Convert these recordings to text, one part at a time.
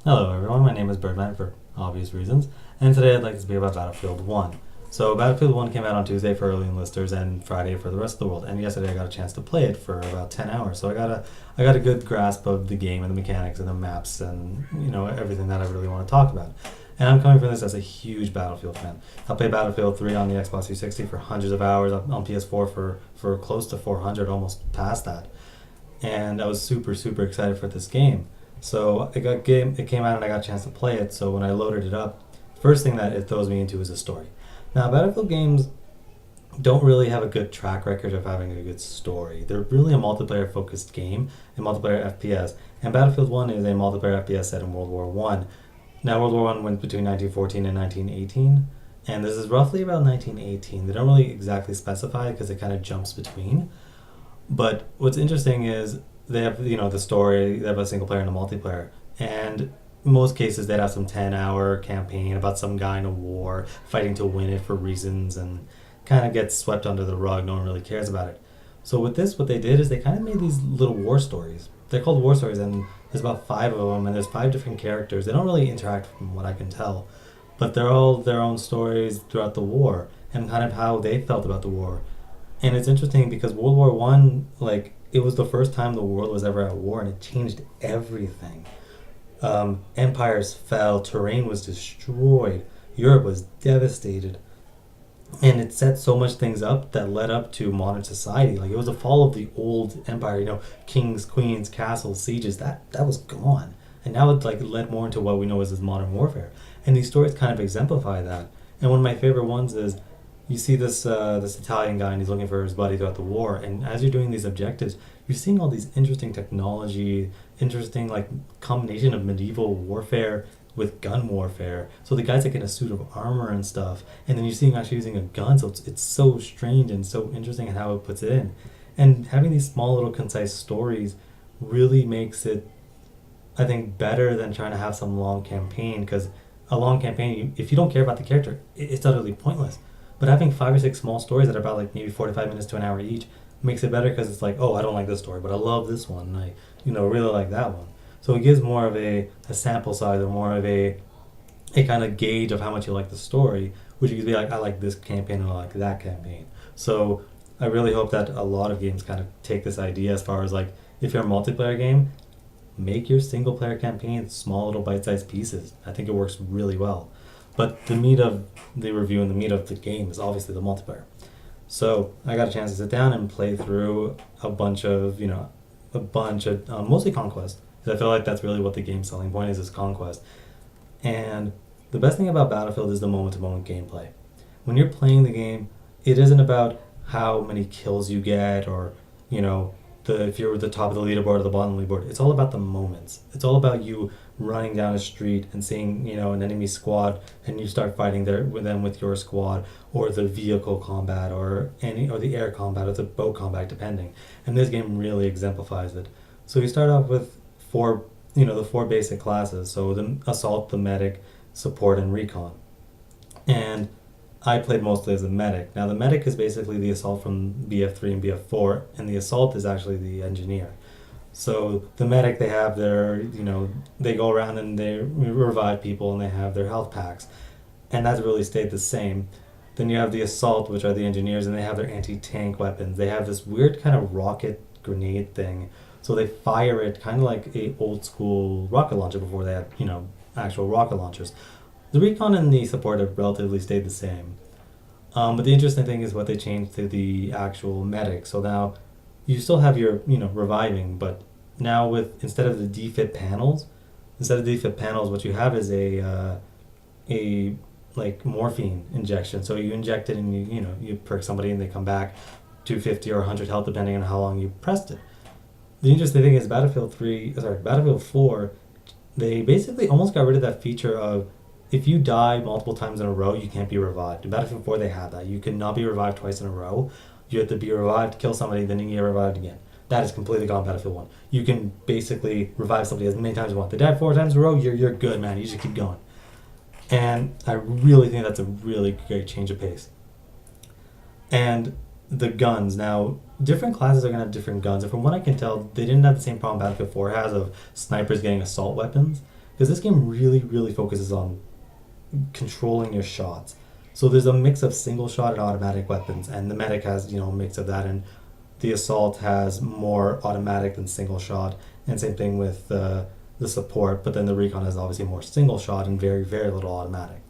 Hello everyone, my name is Birdman for obvious reasons, and today I'd like to speak about Battlefield 1. So Battlefield 1 came out on Tuesday for early enlisters and Friday for the rest of the world, and yesterday I got a chance to play it for about 10 hours, so I got a good grasp of the game and the mechanics and the maps and everything that I really want to talk about. And I'm coming from this as a huge Battlefield fan. I played Battlefield 3 on the Xbox 360 for hundreds of hours, on PS4 for close to 400, almost past that. And I was super, super excited for this game. So it came out and I got a chance to play it. So when I loaded it up, first thing that it throws me into is a story. Now, Battlefield games don't really have a good track record of having a good story. They're really a multiplayer focused game, a multiplayer FPS. And Battlefield 1 is a multiplayer FPS set in World War One. Now, World War One went between 1914 and 1918, and this is roughly about 1918. They don't really exactly specify because it kind of jumps between. But what's interesting is they have, the story, they have a single player and a multiplayer. And in most cases, they'd have some 10-hour campaign about some guy in a war fighting to win it for reasons and kind of gets swept under the rug. No one really cares about it. So with this, what they did is they kind of made these little war stories. They're called war stories, and there's about 5 of them, and there's 5 different characters. They don't really interact from what I can tell, but they're all their own stories throughout the war and kind of how they felt about the war. And it's interesting because World War One, it was the first time the world was ever at war, and it changed everything. Empires fell, terrain was destroyed, Europe was devastated, and it set so much things up that led up to modern society. Like, it was the fall of the old empire, kings, queens, castles, sieges. That was gone, and now it led more into what we know as this modern warfare. And these stories kind of exemplify that. And one of my favorite ones is, you see this Italian guy, and he's looking for his buddy throughout the war. And as you're doing these objectives, you're seeing all these interesting technology, interesting combination of medieval warfare with gun warfare. So the guy's in a suit of armor and stuff, and then you're seeing actually using a gun. So it's so strange and so interesting how it puts it in. And having these small little concise stories really makes it, I think, better than trying to have some long campaign. Because a long campaign, if you don't care about the character, it's utterly pointless. But having 5 or 6 small stories that are about maybe 45 minutes to an hour each makes it better, because it's oh, I don't like this story, but I love this one, and I really like that one. So it gives more of a sample size, or more of a kind of gauge of how much you like the story, which you could be I like this campaign and I like that campaign. So I really hope that a lot of games kind of take this idea as far as if you're a multiplayer game, make your single player campaign small little bite-sized pieces. I think it works really well. But the meat of the review and the meat of the game is obviously the multiplayer. So I got a chance to sit down and play through a bunch of mostly conquest. Because I feel like that's really what the game's selling point is conquest. And the best thing about Battlefield is the moment-to-moment gameplay. When you're playing the game, it isn't about how many kills you get, or if you're at the top of the leaderboard or the bottom of the leaderboard. It's all about the moments. It's all about you running down a street and seeing an enemy squad, and you start fighting with your squad, or the vehicle combat, or the air combat, or the boat combat, depending. And this game really exemplifies it. So you start off with the 4 basic classes. So the assault, the medic, support, and recon. And I played mostly as a medic. Now the medic is basically the assault from BF3 and BF4, and the assault is actually the engineer. So the medic, they have their, they go around and they revive people, and they have their health packs. And that's really stayed the same. Then you have the assault, which are the engineers, and they have their anti-tank weapons. They have this weird kind of rocket grenade thing. So they fire it kind of like a old school rocket launcher before they had, actual rocket launchers. The recon and the support have relatively stayed the same. But the interesting thing is what they changed to the actual medic. So now you still have your, reviving, but now instead of the defib panels, what you have is a morphine injection. So you inject it, and you perk somebody and they come back 250 or 100 health depending on how long you pressed it. The interesting thing is Battlefield 4, they basically almost got rid of that feature of, if you die multiple times in a row, you can't be revived. In Battlefield 4, they had that. You could not be revived twice in a row. You have to be revived, kill somebody, then you get revived again. That is completely gone in Battlefield 1. You can basically revive somebody as many times as you want. They died 4 times in a row, you're good, man. You just keep going. And I really think that's a really great change of pace. And the guns. Now, different classes are going to have different guns. And from what I can tell, they didn't have the same problem Battlefield 4 has of snipers getting assault weapons. because this game really focuses on controlling your shots. So there's a mix of single shot and automatic weapons, and the medic has a mix of that, and the assault has more automatic than single shot, and same thing with the support. But then the recon has obviously more single shot and very little automatic.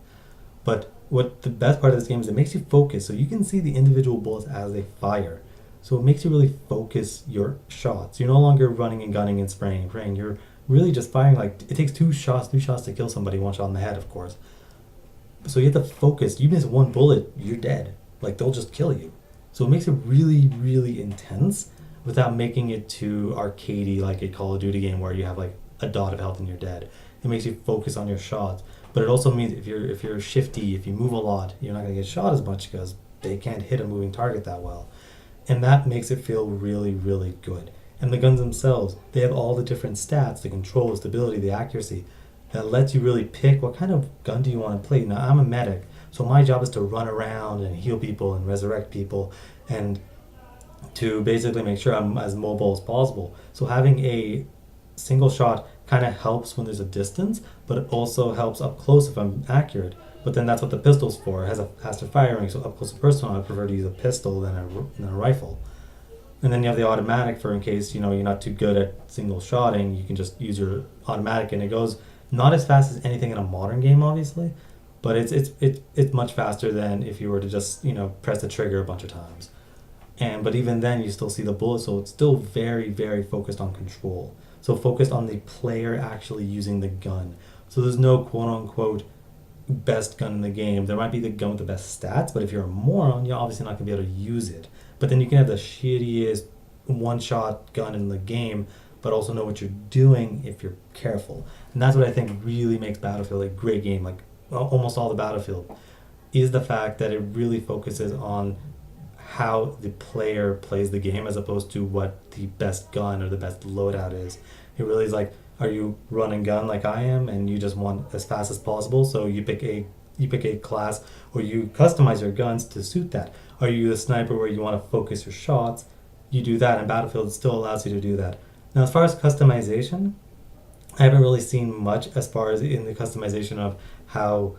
But what the best part of this game is, it makes you focus, so you can see the individual bullets as they fire. So it makes you really focus your shots. You're no longer running and gunning and spraying and praying. You're really just firing. Like, it takes 3 shots to kill somebody, 1 shot in the head, of course. So you have to focus. You miss 1 bullet, you're dead. Like, they'll just kill you. So it makes it really intense without making it too arcadey, like a Call of Duty game where you have like a dot of health and you're dead. It makes you focus on your shots. But it also means if you're shifty, if you move a lot, you're not going to get shot as much because they can't hit a moving target that well. And that makes it feel really good. And the guns themselves, they have all the different stats, the control, the stability, the accuracy, that lets you really pick what kind of gun do you want to play. Now, I'm a medic, so my job is to run around and heal people and resurrect people and to basically make sure I'm as mobile as possible. So having a single shot kind of helps when there's a distance, but it also helps up close if I'm accurate. But then that's what the pistol's for. It has a faster firing, so up close and personal, I prefer to use a pistol than a rifle. And then you have the automatic for in case you're not too good at single shotting, you can just use your automatic, and it goes not as fast as anything in a modern game, obviously, but it's much faster than if you were to just press the trigger a bunch of times. But even then, you still see the bullet, so it's still very focused on control. So focused on the player actually using the gun. So there's no quote-unquote best gun in the game. There might be the gun with the best stats, but if you're a moron, you're obviously not going to be able to use it. But then you can have the shittiest one-shot gun in the game, but also know what you're doing if you're careful. And that's what I think really makes Battlefield a great game. Like almost all the Battlefield is the fact that it really focuses on how the player plays the game as opposed to what the best gun or the best loadout is. It really is like, are you run and gun like I am and you just want as fast as possible, so you pick a class or you customize your guns to suit that. Are you a sniper where you want to focus your shots? You do that, and Battlefield still allows you to do that. Now, as far as customization, I haven't really seen much as far as in the customization of how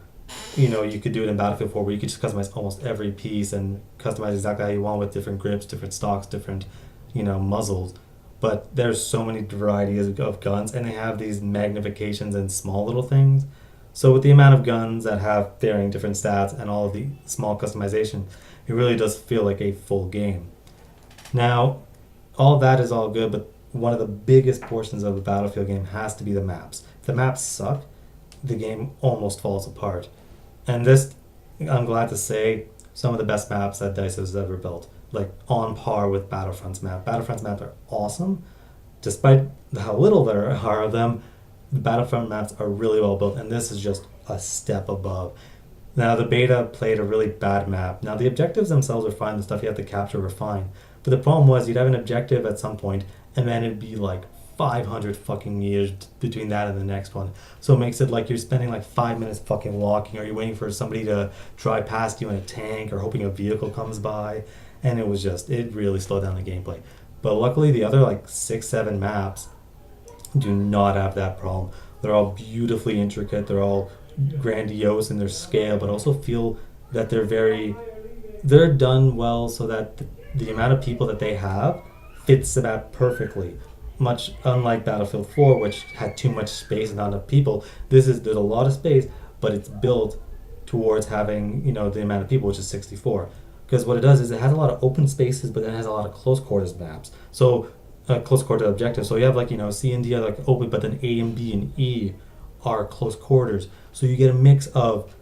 you could do it in Battlefield 4, where you could just customize almost every piece and customize exactly how you want with different grips, different stocks, different muzzles. But there's so many varieties of guns, and they have these magnifications and small little things. So with the amount of guns that have varying different stats and all of the small customization, it really does feel like a full game. Now, all that is all good, but one of the biggest portions of a Battlefield game has to be the maps. If the maps suck, the game almost falls apart. And this, I'm glad to say, some of the best maps that DICE has ever built. Like on par with Battlefront's map. Battlefront's maps are awesome. Despite how little there are of them, the Battlefront maps are really well built, and this is just a step above. Now, the beta played a really bad map. Now, the objectives themselves are fine. The stuff you have to capture were fine. But the problem was you'd have an objective at some point, and then it'd be like 500 fucking years between that and the next one. So it makes it like you're spending like 5 minutes fucking walking, or you're waiting for somebody to drive past you in a tank, or hoping a vehicle comes by. And it really slowed down the gameplay. But luckily, the other like 6-7 maps do not have that problem. They're all beautifully intricate. They're all grandiose in their scale, but also feel that they're done well, so that the amount of people that they have fits the map perfectly. Much unlike Battlefield 4, which had too much space and not enough people. There's a lot of space, but it's built towards having the amount of people, which is 64. Because what it does is it has a lot of open spaces, but then it has a lot of close quarters maps. So close quarter objectives. So you have like C and D are like open, but then A and B and E are close quarters. So you get a mix of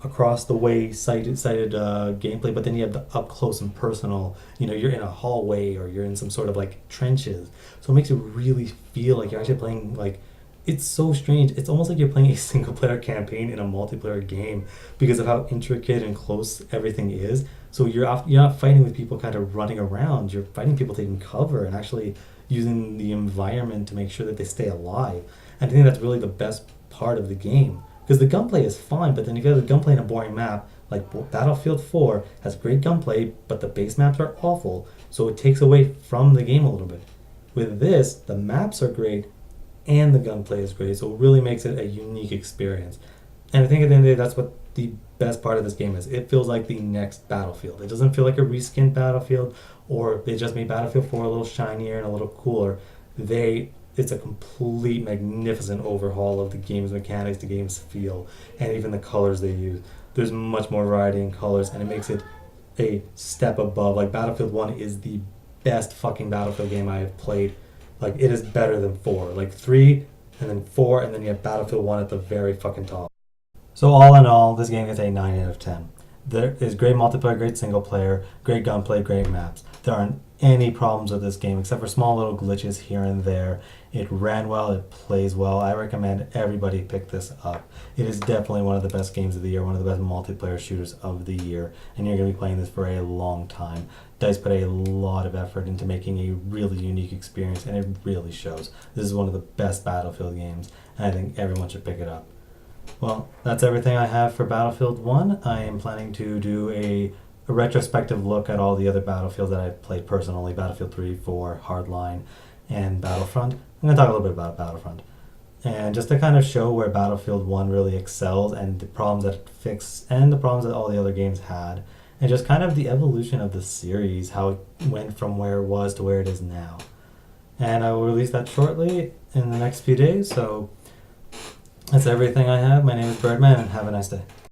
across the way sighted gameplay, but then you have the up close and personal. You're in a hallway or you're in some sort of like trenches. So it makes it really feel like you're actually playing like. It's so strange. It's almost like you're playing a single-player campaign in a multiplayer game because of how intricate and close everything is. So you're not fighting with people kind of running around. You're fighting people taking cover and actually using the environment to make sure that they stay alive. And I think that's really the best part of the game. Because the gunplay is fine, but then if you have the gunplay in a boring map, like Battlefield 4 has great gunplay, but the base maps are awful. So it takes away from the game a little bit. With this, the maps are great, and the gunplay is great, so it really makes it a unique experience. And I think at the end of the day, that's what the best part of this game is. It feels like the next Battlefield. It doesn't feel like a reskinned Battlefield, or they just made Battlefield 4 a little shinier and a little cooler. It's a complete magnificent overhaul of the game's mechanics, the game's feel, and even the colors they use. There's much more variety in colors, and it makes it a step above. Like, Battlefield 1 is the best fucking Battlefield game I have played. Like, it is better than 4. Like, 3, and then 4, and then you have Battlefield 1 at the very fucking top. So all in all, this game gets a 9 out of 10. There is great multiplayer, great single player, great gunplay, great maps. There aren't any problems with this game except for small little glitches here and there. It ran well, it plays well. I recommend everybody pick this up. It is definitely one of the best games of the year, one of the best multiplayer shooters of the year, and you're going to be playing this for a long time. DICE put a lot of effort into making a really unique experience, and it really shows. This is one of the best Battlefield games, and I think everyone should pick it up. Well, that's everything I have for Battlefield 1. I am planning to do a retrospective look at all the other Battlefields that I've played personally, Battlefield 3, 4, Hardline, and Battlefront. I'm going to talk a little bit about Battlefront. And just to kind of show where Battlefield 1 really excels and the problems that it fixed and the problems that all the other games had. And just kind of the evolution of the series, how it went from where it was to where it is now. And I will release that shortly in the next few days, so that's everything I have. My name is Birdman, and have a nice day.